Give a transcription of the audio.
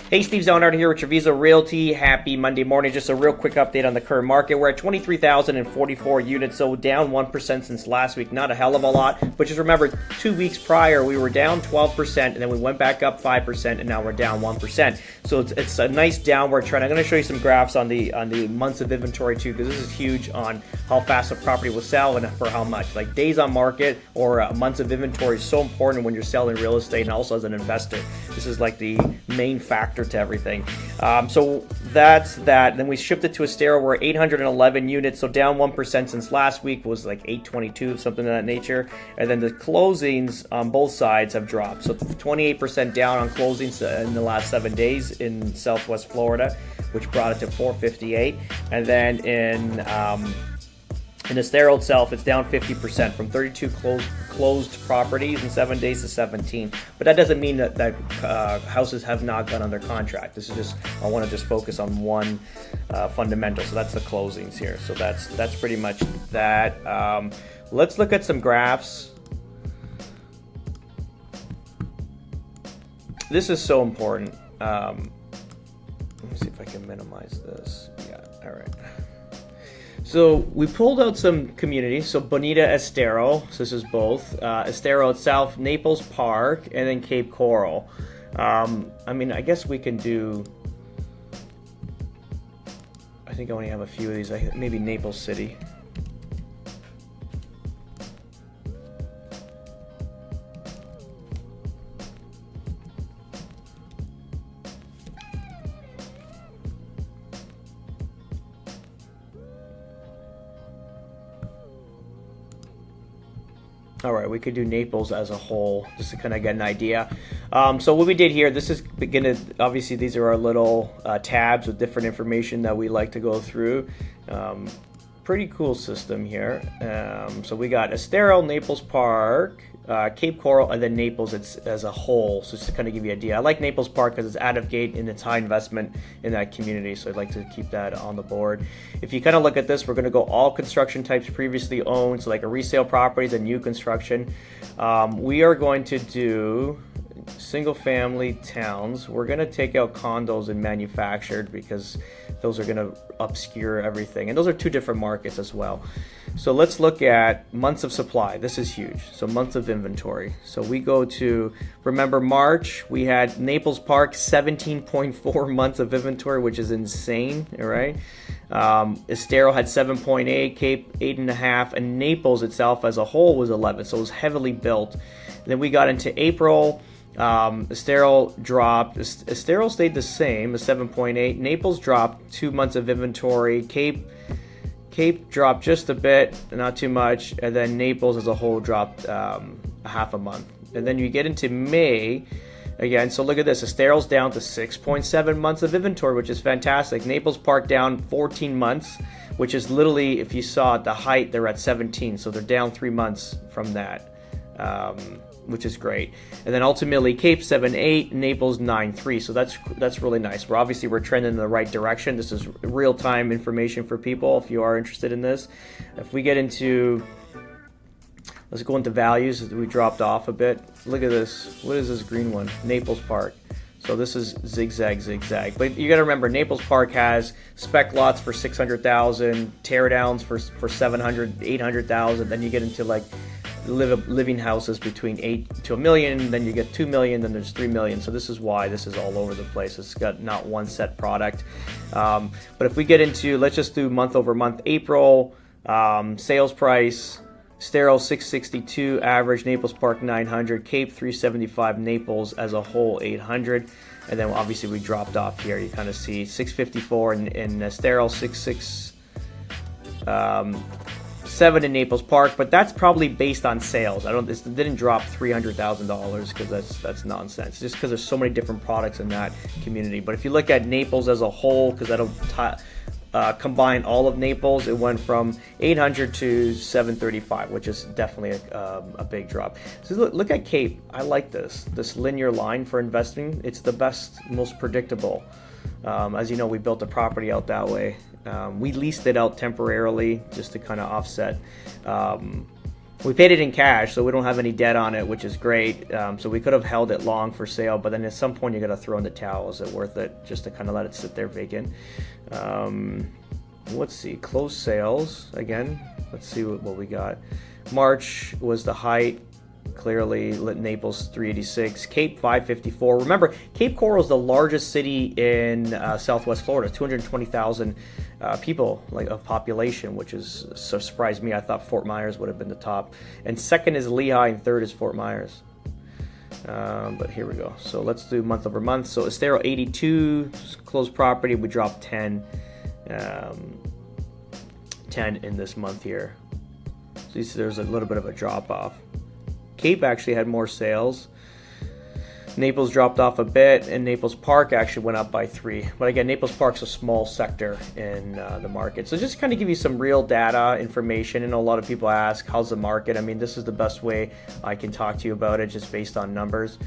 Hey, Steve Zalunardo here with Treviso Realty. Happy Monday morning. Just a real quick update on the current market. We're at 23,044 units, so down 1% since last week. Not a hell of a lot, but just remember 2 weeks prior we were down 12%, and then we went back up 5%, and now we're down 1%. So it's a nice downward trend. I'm going to show you some graphs on the months of inventory too, because this is huge on how fast a property will sell and for how much. Like days on market or months of inventory is so important when you're selling real estate, and also as an investor. This is like the main factor to everything. So that's that. Then we shipped it to Estero. We're 811 units, so down 1% since last week. Was like 822, something of that nature. And then the closings on both sides have dropped. So 28% down on closings in the last 7 days in Southwest Florida, which brought it to 458. And then in Estero itself, it's down 50% from 32 closed properties in 7 days to 17. But that doesn't mean that houses have not gone under contract. This is just, I want to just focus on one fundamental. So that's the closings here. So that's pretty much that. Let's look at some graphs. This is so important. Let me see if I can minimize this. Yeah, all right. So we pulled out some communities. So Bonita, Estero, so this is both. Estero itself, Naples Park, and then Cape Coral. I mean, I guess we can do, I think I only have a few of these. Maybe Naples City. All right, we could do Naples as a whole, just to kind of get an idea. So what we did here, this is obviously these are our little tabs with different information that we like to go through. Pretty cool system here. So we got Estero, Naples Park, Cape Coral, and then Naples as a whole. So just to kind of give you an idea. I like Naples Park because it's out of gate and it's high investment in that community. So I'd like to keep that on the board. If you kind of look at this, we're going to go all construction types previously owned. So like a resale properties and new construction. We are going to do single family towns. We're going to take out condos and manufactured because those are going to obscure everything. And those are two different markets as well. So let's look at months of supply. This is huge. So months of inventory. So we go to, remember March, we had Naples Park 17.4 months of inventory, which is insane, all right? Estero had 7.8, Cape 8.5, and Naples itself as a whole was 11. So it was heavily built. And then we got into April. Estero dropped. Estero stayed the same, a 7.8. Naples dropped 2 months of inventory. Cape dropped just a bit, not too much, and then Naples as a whole dropped a half a month. And then you get into May again. So look at this. Estero's down to 6.7 months of inventory, which is fantastic. Naples Park down 14 months, which is literally, if you saw at the height, they're at 17. So they're down 3 months from that. Which is great. And then ultimately Cape 7.8, Naples 9.3. So that's really nice. We're trending in the right direction. This is real-time information for people if you are interested in this. If we get into, let's go into values. We dropped off a bit. Look at this. What is this green one? Naples Park. So this is zigzag. But you got to remember, Naples Park has spec lots for 600,000, teardowns for 700, 800,000. Then you get into like living houses between 8 to $1 million, then you get 2 million, then there's 3 million. So this is why this is all over the place. It's got not one set product. But if we get into, let's just do month over month. April, sales price, Estero 662 average, Naples Park 900, Cape 375, Naples as a whole 800. And then obviously we dropped off here. You kind of see 654 in Estero, 667 in Naples Park, but that's probably based on sales. This didn't drop $300,000 because that's nonsense. Just because there's so many different products in that community. But if you look at Naples as a whole, because that'll combine all of Naples, it went from 800 to 735, which is definitely a big drop. So look at Cape. I like this linear line for investing. It's the best, most predictable. As you know, we built a property out that way. We leased it out temporarily just to kind of offset We paid it in cash, so we don't have any debt on it, which is great. So we could have held it long for sale, but then at some point you got to throw in the towel. Is it worth it just to kind of let it sit there vacant? Let's see, closed sales again. Let's see what we got. March was the height. Clearly, Naples 386, Cape 554. Remember, Cape Coral is the largest city in Southwest Florida, 220,000 people of population, which is surprised me. I thought Fort Myers would have been the top, and second is Lehigh, and third is Fort Myers. But here we go. So let's do month over month. So Estero 82 closed property. We dropped 10 in this month here. So there's a little bit of a drop off. Cape actually had more sales. Naples dropped off a bit, and Naples Park actually went up by 3. But again, Naples Park's a small sector in the market. So just kind of give you some real data information. I know a lot of people ask, how's the market? I mean, this is the best way I can talk to you about it, just based on numbers.